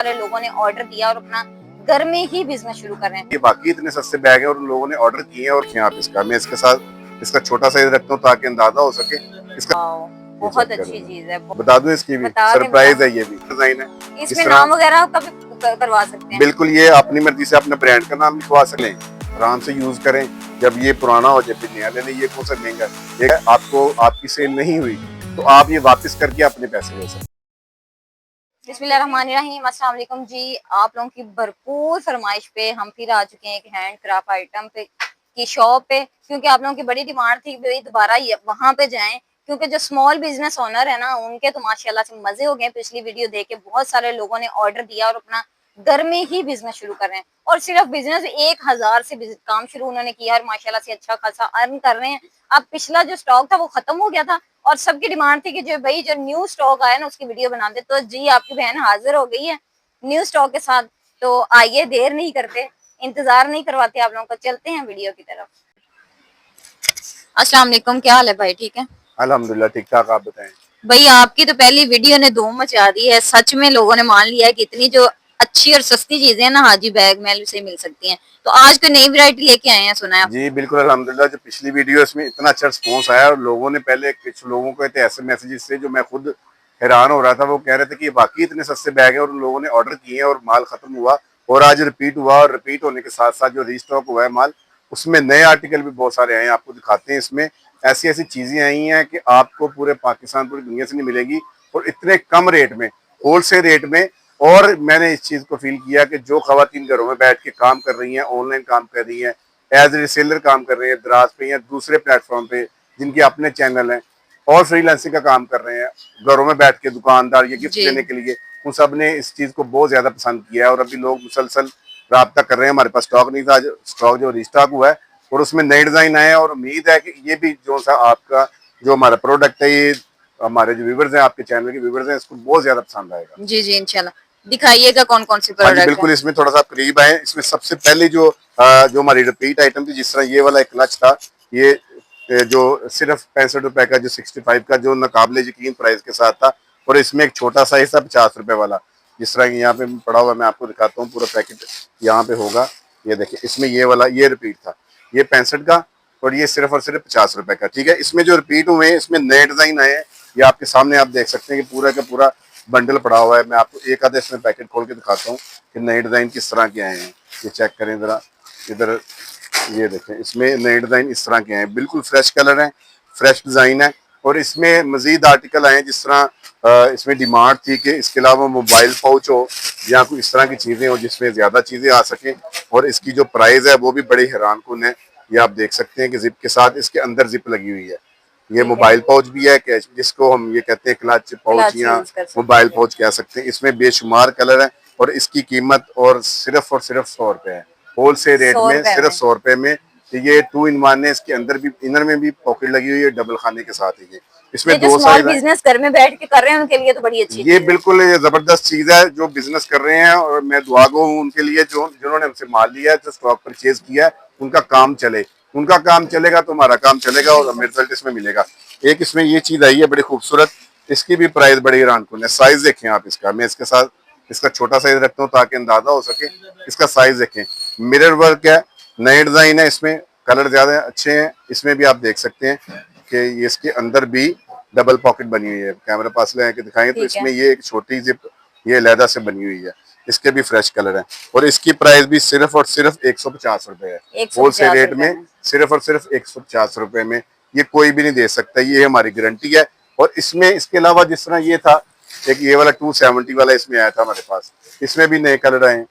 सारे लोगों ने ऑर्डर दिया और अपना घर में ही बिजनेस शुरू कर रहे हैं। ये बाकी इतने सस्ते बैग हैं और उन लोगों ने ऑर्डर किए हैं। और आप इसका मैं इसके साथ इसका छोटा साइज रखता हूँ ताकि अंदाजा हो सके इसका। ये चेक बहुत अच्छी करें, चीज है। बता दूं इसकी भी बता दें सरप्राइज है। ये भी डिजाइन है इसमें इस नाम तरह। वगैरह का भी करवा सकते हैं। बिल्कुल, ये अपनी मर्जी से अपने ब्रांड का नाम लिखवा सकते हैं, आराम से यूज करें। जब ये पुराना हो जाए फिर नया ले लें। ये कौन सा महंगा है? आपको आपकी सेल नहीं हुई तो आप ये वापस करके अपने पैसे ले सकते हैं। बिस्मिल्लाहिर्रहमानिर्रहीम, अस्सलाम वालेकुम जी। आप लोगों की भरपूर फरमाइश पे हम फिर आ चुके हैं एक हैंड क्राफ्ट आइटम पे की शॉप पे, क्योंकि आप लोगों की बड़ी डिमांड थी कि दोबारा वहां पे जाएं, क्योंकि जो स्मॉल बिजनेस ओनर है ना उनके तो माशाल्लाह से मजे हो गए। पिछली वीडियो देख के बहुत सारे लोगों ने ऑर्डर दिया और अपना घर में ही बिजनेस शुरू कर रहे हैं। और सिर्फ बिजनेस 1000 से काम शुरू उन्होंने किया और माशाल्लाह से अच्छा खासा अर्न कर रहे हैं। अब पिछला जो स्टॉक था वो खत्म हो गया था और सबकी डिमांड थी कि जो भाई जो न्यू स्टॉक आया ना उसकी वीडियो बना दे। तो जी आपकी बहन हाजिर हो गई है न्यू स्टॉक के साथ। तो आइए, देर नहीं करते, इंतजार नहीं करवाते आप लोगों को, चलते हैं वीडियो की तरफ। अस्सलाम वालेकुम, क्या हाल है भाई? ठीक है अल्हम्दुलिल्लाह, ठीक ठाक। आप बताएं। भाई, आपकी तो पहली वीडियो ने धूम मचा दी है। सच में लोगों ने मान लिया है कि इतनी जो अच्छी और सस्ती चीजें ना हाजी बैग मेल से मिल सकती हैं। तो आज कोई नई वैरायटी लेके आए हैं, सुना है? जी बिल्कुल, अल्हम्दुलिल्लाह। जो पिछली वीडियो इसमें इतना अच्छा रिस्पॉन्स आया और लोगों ने पहले कुछ लोगों को ऐसे मैसेजेस से जो मैं खुद हैरान हो रहा था। वो कह रहे थे कि बाकी इतने सस्ते बैग हैं और उन लोगों ने ऑर्डर किए हैं और माल खत्म हुआ और आज रिपीट हुआ। और रिपीट होने के साथ साथ जो रीस्टॉक हुआ है माल, उसमें नए आर्टिकल भी बहुत सारे आए हैं। आपको दिखाते हैं। इसमें ऐसी ऐसी चीजें आई हैं कि आपको पूरे पाकिस्तान, पूरी दुनिया से नहीं मिलेगी और इतने कम रेट में, होलसेल रेट में। और मैंने इस चीज को फील किया कि जो खवातीन घरों में बैठ के काम कर रही हैं, ऑनलाइन काम कर रही हैं, एज रिसेलर काम कर रहे हैं दराज पे या दूसरे प्लेटफॉर्म पे, जिनके अपने चैनल हैं और फ्रीलांसिंग का काम कर रहे हैं घरों में बैठ के, दुकानदार या गिफ्ट देने के लिए, उन सब ने इस चीज को बहुत ज्यादा पसंद किया है। और अभी लोग मुसलसल राब्ता कर रहे हैं। हमारे पास स्टॉक नहीं था, स्टॉक जो रिस्टॉक हुआ है और उसमें नए डिजाइन आए हैं। और उम्मीद है कि ये भी जो सा आपका जो हमारा प्रोडक्ट है, ये हमारे जो व्यूवर्स हैं, आपके चैनल के व्यूवर्स हैं, इसको बहुत ज्यादा पसंद आएगा। जी जी, इंशाल्लाह। दिखाइएगा कौन कौन सी हाँ जी प्रोडक्ट है। बिल्कुल, इसमें थोड़ा सा करीब आए। इसमें सबसे पहले जो जो हमारी रिपीट आइटम थी, जिस तरह ये वाला एक क्लच था, ये जो सिर्फ 65 रुपए का, जो 65 का, जो नाकाबिले यकीन प्राइस के साथ था। और इसमें एक छोटा साइज था 50 रुपए वाला, जिस तरह यहाँ पे पड़ा हुआ, मैं आपको दिखाता हूँ। पूरा पैकेट यहाँ पे होगा। ये देखिए, इसमें ये वाला ये रिपीट था, ये 65 का और ये सिर्फ और सिर्फ 50 रुपए का। ठीक है, इसमें जो रिपीट हुए हैं, इसमें नए डिजाइन आए हैं। ये आपके सामने आप देख सकते हैं कि पूरा का पूरा बंडल पड़ा हुआ है। मैं आपको एक आधे इसमें पैकेट खोल के दिखाता हूँ कि नए डिजाइन किस तरह के आए हैं। ये चेक करें जरा इधर, ये देखें, इसमें नए डिजाइन इस तरह के हैं। बिल्कुल फ्रेश कलर है, फ्रेश डिजाइन है। और इसमें मजीद आर्टिकल आए हैं, जिस तरह इसमें डिमांड थी कि इसके अलावा मोबाइल पाउच हो या कोई इस तरह की चीजें हो जिसमें ज्यादा चीजें आ सकें। और इसकी जो प्राइस है वो भी बड़ी हैरान कुन है। ये आप देख सकते हैं कि जिप के साथ इसके अंदर जिप लगी हुई है। ये मोबाइल पाउच भी है, कैश, जिसको हम ये कहते हैं क्लच पाउच या मोबाइल पाउच कह सकते हैं। इसमें बेशुमार कलर है और इसकी कीमत और सिर्फ 100 रुपए है। होलसेल रेट में सिर्फ 100 रुपए में। ये 2 in 1 है। इसके अंदर भी, इनर में भी पॉकेट लगी हुई है, डबल खाने के साथ ही। इसमें दो साइज है। बिजनेस घर में बैठ के कर रहे हैं उनके लिए तो बड़ी अच्छी ये बिल्कुल ये जबरदस्त चीज है जो बिजनेस कर रहे हैं। और मैं दुआ गो हूँ उनके लिए जो जिन्होंने हमसे माल लिया है, जो स्टॉक परचेज किया है, उनका काम चले। उनका काम चलेगा तो हमारा काम चलेगा और हमें रिजल्ट इसमें मिलेगा। एक इसमें ये चीज आई है बड़ी खूबसूरत, इसकी भी प्राइस बड़ी हैरान कुन है। साइज देखें आप इसका, मैं इसके साथ इसका छोटा साइज रखता हूँ ताकि अंदाजा हो सके। इसका साइज देखें, मिरर वर्क है, नए डिजाइन है, इसमें कलर ज्यादा अच्छे हैं। इसमें भी आप देख सकते हैं कि ये इसके अंदर भी डबल पॉकेट बनी हुई है। कैमरा पास ले आके दिखाएं तो इसमें ये एक छोटी जिप ये लैदा से बनी हुई है। इसके भी फ्रेश कलर है और इसकी प्राइस भी सिर्फ और सिर्फ 150 रुपए है। होलसेल रेट में सिर्फ और सिर्फ 150 रुपए में ये कोई भी नहीं दे सकता। ये हमारी गारंटी है। और इसमें इसके अलावा जिस तरह ये था, एक ये वाला 270 वाला इसमें आया था हमारे पास, इसमें भी नए कलर आए हैं।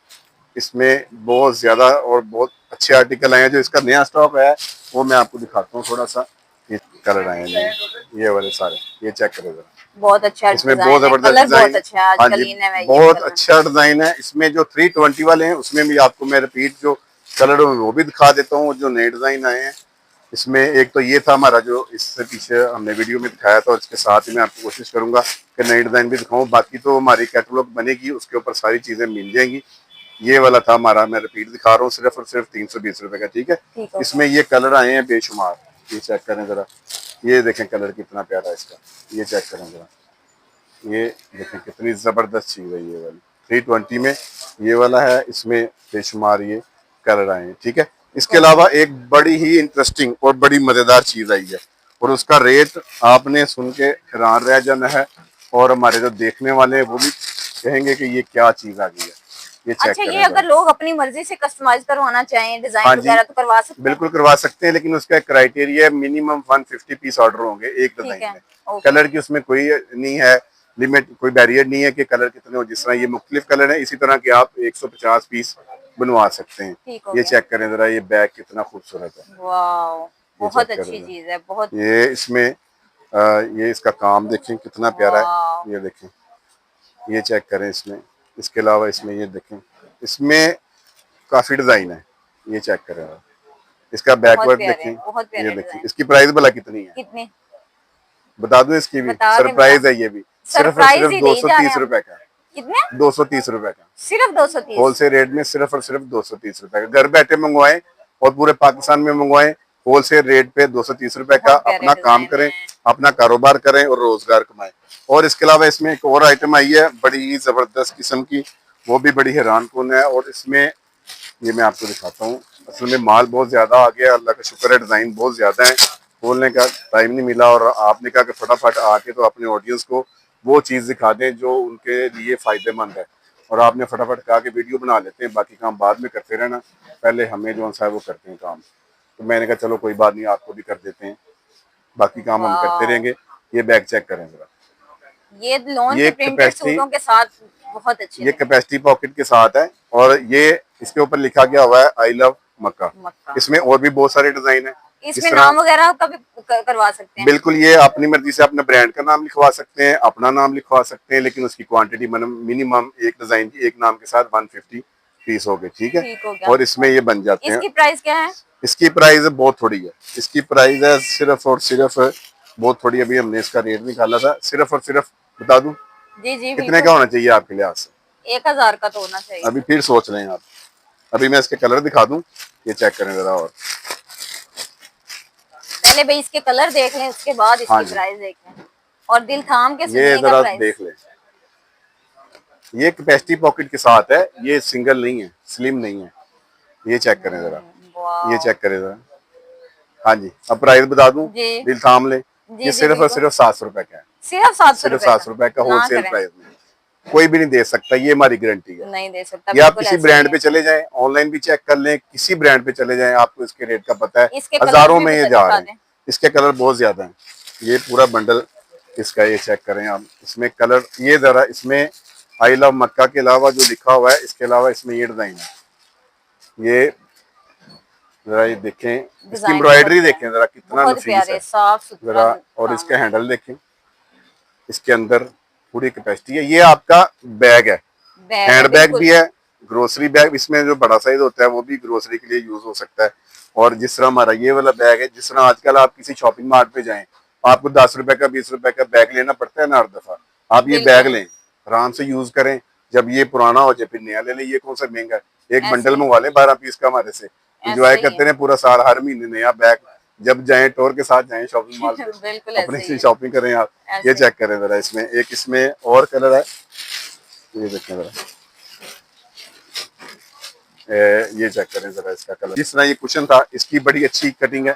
इसमें बहुत ज्यादा और बहुत अच्छे आर्टिकल आए हैं। जो इसका नया स्टॉक है वो मैं आपको दिखाता हूँ थोड़ा सा। ये कलर आए हैं, ये वाले सारे, ये चेक करें जरा। बहुत अच्छा, इसमें बहुत जबरदस्त डिजाइन, हाँ जी, बहुत अच्छा डिजाइन है। इसमें जो 320 वाले हैं उसमें भी आपको मैं रिपीट जो कलर वो भी दिखा देता हूँ, जो नए डिजाइन आए हैं। इसमें एक तो ये था हमारा जो इससे पीछे हमने वीडियो में दिखाया था और इसके साथ ही मैं आपको कोशिश करूंगा कि नई डिजाइन भी दिखाऊं। बाकी तो हमारी कैटलॉग बनेगी, उसके ऊपर सारी चीजें मिल जाएंगी। ये वाला था हमारा, मैं रिपीट दिखा रहा हूँ, सिर्फ और सिर्फ 320 रुपए का। ठीक है, इसमें ये कलर आए हैं बेशुमार। ये चेक करें जरा, ये देखें कलर कितना प्यारा है इसका। ये चेक करें जरा, ये देखें कितनी जबरदस्त चीज है ये वाली। 320 में ये वाला है, इसमें बेशुमार ये कलर आए हैं। ठीक है, इसके अलावा एक बड़ी ही इंटरेस्टिंग और बड़ी मजेदार चीज आई है और उसका रेट आपने सुन के हैरान रह जाना है और हमारे जो देखने वाले हैं वो भी कहेंगे कि ये क्या चीज आ गई है। ये चेक अच्छा, करें ये अगर लोग अपनी मर्जी से कस्टमाइज करवाना चाहें डिजाइन हाँ जी, वगैरह तो करवा सकते हैं? बिल्कुल करवा सकते हैं, लेकिन उसका क्राइटेरिया मिनिमम 150 पीस ऑर्डर होंगे एक ठीक डिजाइन है, में। ओके। कलर की उसमें कोई नहीं है लिमिट, कोई बैरियर नहीं है कि कलर कितने हो। जिस तरह ये मुख्तलिफ कलर है, इसी तरह के आप 150 पीस बनवा सकते हैं। ठीक हो ये गया। चेक करें जरा, ये बैग कितना खूबसूरत है। वाह, ये बहुत चेक करें अच्छी जरा, चीज है, बहुत। ये इसमें ये इसका काम देखें कितना प्यारा वाह, है। ये देखें, ये चेक करें इसमें। इसके अलावा इसमें ये देखें, इसमें काफी डिजाइन है। ये चेक करें जरा, इसका बहुत बैकवर्क प्यारे, देखें। बहुत ये प्यारे देखें, डिजाइन। इसकी प्राइस भला कितनी है कितने? बता दूं, इसकी भी बता दे बता। सरप्राइज है। ये भी सिर्फ और सरप्राइज सिर्फ ही दो दे सौ जा रहे तीस हैं हम। रुपए का। कितने? 230 रुपए का सिर्फ 230? होलसेल रेट में, सिर्फ और सिर्फ 230 रुपए का। घर बैठे मंगवाएं और पूरे पाकिस्तान में मंगवाएं होलसेल रेट पे 230 रुपए का। बहुत प्यारे अपना काम डिजाइन करें, है। अपना कारोबार करें और रोजगार कमाएं। और इसके अलावा इसमें एक और आइटम आई है बड़ी ही जबरदस्त किस्म की, वो भी बड़ी हैरान कुन है। और इसमें ये मैं आपको दिखाता हूँ। असल में माल बहुत ज्यादा आ गया, अल्लाह का शुक्र है, डिजाइन बहुत ज्यादा है, खोलने का टाइम नहीं मिला। और आपने कहा कि फटाफट आके तो अपने ऑडियंस को वो चीज दिखा दें जो उनके लिए फायदेमंद है। और आपने फटाफट कहा कि वीडियो बना लेते हैं, बाकी काम बाद में करते रहना, पहले हमें जो है वो करते हैं काम। तो मैंने कहा चलो कोई बात नहीं, आपको भी कर देते हैं, बाकी काम हम करते वाह, रहेंगे। ये बैग चेक करें जरा, ये लॉन ये के प्रिंटेड कैपेसिटी, सूटों के साथ बहुत अच्छे ये लगे। कैपेसिटी पॉकेट के साथ है और ये इसके ऊपर लिखा गया हुआ है आई लव मक्का। मक्का। इसमें और भी बहुत सारे डिजाइन है। इसमें जिस तरह नाम वगैरह का भी करवा सकते हैं? बिल्कुल, ये अपनी मर्जी से अपने ब्रांड का नाम लिखवा सकते हैं, अपना नाम लिखवा सकते हैं, लेकिन उसकी क्वांटिटी मिनिमम एक डिजाइन की एक नाम के साथ 150 पीस हो गए। ठीक है, ठीक हो गया। और इसमें ये बन जाते हैं। इसकी प्राइस क्या है? इसकी प्राइस बहुत थोड़ी है, इसकी प्राइस है सिर्फ और सिर्फ बहुत थोड़ी। अभी हमने इसका रेट निकाला था, सिर्फ और सिर्फ बता दूं जी जी कितने बिल्कुल। का होना चाहिए आपके लिहाज से? 1000 का तो होना चाहिए। अभी फिर सोच रहे हैं आप। अभी मैं इसके कलर दिखा दूं, ये चेक करें जरा। और पहले भाई इसके कलर देख लें, उसके बाद हाँ इसकी जी, प्राइस देख लें और दिल थाम के ये सुनिएगा जरा प्राइस। देख लें, ये कैपेसिटी पॉकेट के साथ है, ये सिंगल नहीं है, स्लिम नहीं है। ये चेक करें जरा, ये वाह, चेक करें जरा। हाँ जी, अब प्राइस बता दूं, जी दिल थाम ले। जी ये जी सिर्फ और बिल्कुल। सिर्फ 700 रुपए का है, सिर्फ 700 सिर्फ रुपए 700 रुपए का का? ना होलसेल करें, प्राइस में। कोई भी नहीं दे सकता, ये हमारी गारंटी है। नहीं दे सकता, ये आप बिल्कुल किसी ऐसे ही ब्रांड है। पे चले जाएं, ऑनलाइन भी चेक कर लें, किसी ब्रांड पे चले जाएं, आपको इसके रेट का पता है। इसके कलर हजारों भी में ये जा दिखा रहे हैं, दें। इसके कलर बहुत ज्यादा हैं। ये पूरा बंडल इसका, ये चेक करें आप। इसमें कलर, ये जरा इसमें आई लव मक्का के अलावा जो लिखा हुआ है, इसके अलावा इसमें ये डिजाइन है। ये जरा ये देखें, इसकी डिजाइन एम्ब्रॉयडरी बहुत देखें जरा, कितना बहुत नफीस प्यारे है। साफ सुथरा जरा, और काम इसका है। हैंडल देखें, इसके अंदर पूरी कैपेसिटी है। ये आपका बैग है, बैग है हैंड बैग बिल्कुल। भी है, ग्रोसरी बैग। इसमें जो बड़ा साइज होता है वो भी ग्रोसरी के लिए यूज हो सकता है। और जिस तरह हमारा ये वाला बैग है, जिस तरह आजकल आप किसी शॉपिंग मार्ट पे जाएं, आपको 10 रुपए का 20 रुपए का बैग लेना पड़ता है ना हर दफा। आप ये बैग बिल्कुल लें, आराम से यूज करें, जब ये पुराना हो जाए फिर नया ले लें। ये कौन सा महंगा है, एक ऐसे बंडल ही, मंगवा लें 12 पीस का हमारे से, इंजॉय ऐसे ही करते है। रहे पूरा साल, हर महीने नया बैग। जब जाएं टोर के साथ जाएं शॉपिंग मॉल पे, बिल्कुल अपने ऐसे ही से है, शॉपिंग करें आप। ये ऐसे ही। चेक करें जरा, इसमें एक इसमें और कलर है, ये देखें जरा, ये चेक करें जरा इसका कलर। जिस तरह ये कुशन था, इसकी बड़ी अच्छी कटिंग है,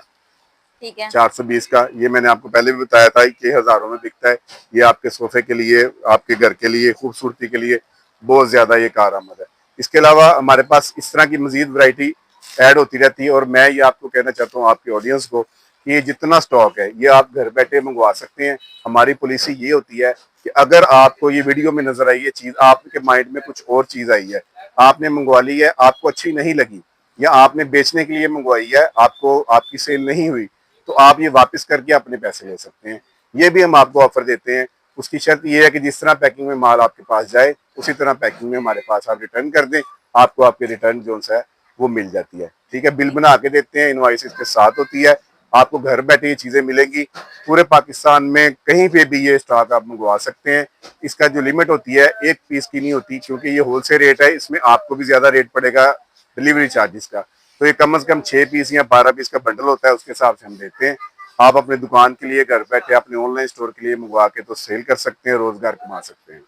ठीक है। 420 का। ये मैंने आपको पहले भी बताया था कि हजारों में बिकता है। ये आपके सोफे के लिए, आपके घर के लिए, खूबसूरती के लिए बहुत ज्यादा ये कारआमद है। इसके अलावा हमारे पास इस तरह की मजीद वैरायटी ऐड होती रहती है। और मैं ये आपको कहना चाहता हूँ, आपके ऑडियंस को, कि ये जितना स्टॉक है ये आप घर बैठे मंगवा सकते हैं। हमारी पॉलिसी ये होती है कि अगर आपको ये वीडियो में नजर आई ये चीज, आपके माइंड में कुछ और चीज आई है, आपने मंगवा ली है, आपको अच्छी नहीं लगी, या आपने बेचने के लिए मंगवाई है, आपको आपकी सेल नहीं हुई, तो आप ये वापस करके अपने पैसे ले सकते हैं। ये भी हम आपको ऑफर देते हैं। उसकी शर्त ये है कि जिस तरह पैकिंग में माल आपके पास जाए, उसी तरह पैकिंग में हमारे पास आप रिटर्न कर दें, आपको आपके रिटर्न जो है वो मिल जाती है। ठीक है, बिल बना के देते हैं, इनवॉइस इसके साथ होती है। आपको घर बैठे ये चीजें मिलेंगी। पूरे पाकिस्तान में कहीं पे भी ये स्टॉक आप मंगवा सकते हैं। इसका जो लिमिट होती है एक पीस की नहीं होती, क्योंकि ये होलसेल रेट है, इसमें आपको भी ज्यादा रेट पड़ेगा डिलीवरी चार्जेस का। तो ये कम से कम 6 पीस या 12 पीस का बंडल होता है, उसके हिसाब से हम देते हैं। आप अपने दुकान के लिए, घर बैठे अपने ऑनलाइन स्टोर के लिए मंगवा के तो सेल कर सकते हैं, रोजगार कमा सकते हैं।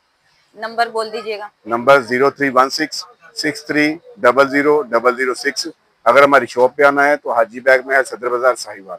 नंबर बोल दीजिएगा। नंबर 0316 63 00 006। अगर हमारी शॉप पे आना है तो हाजी बैग में है, सदर बाजार, साहिवाल।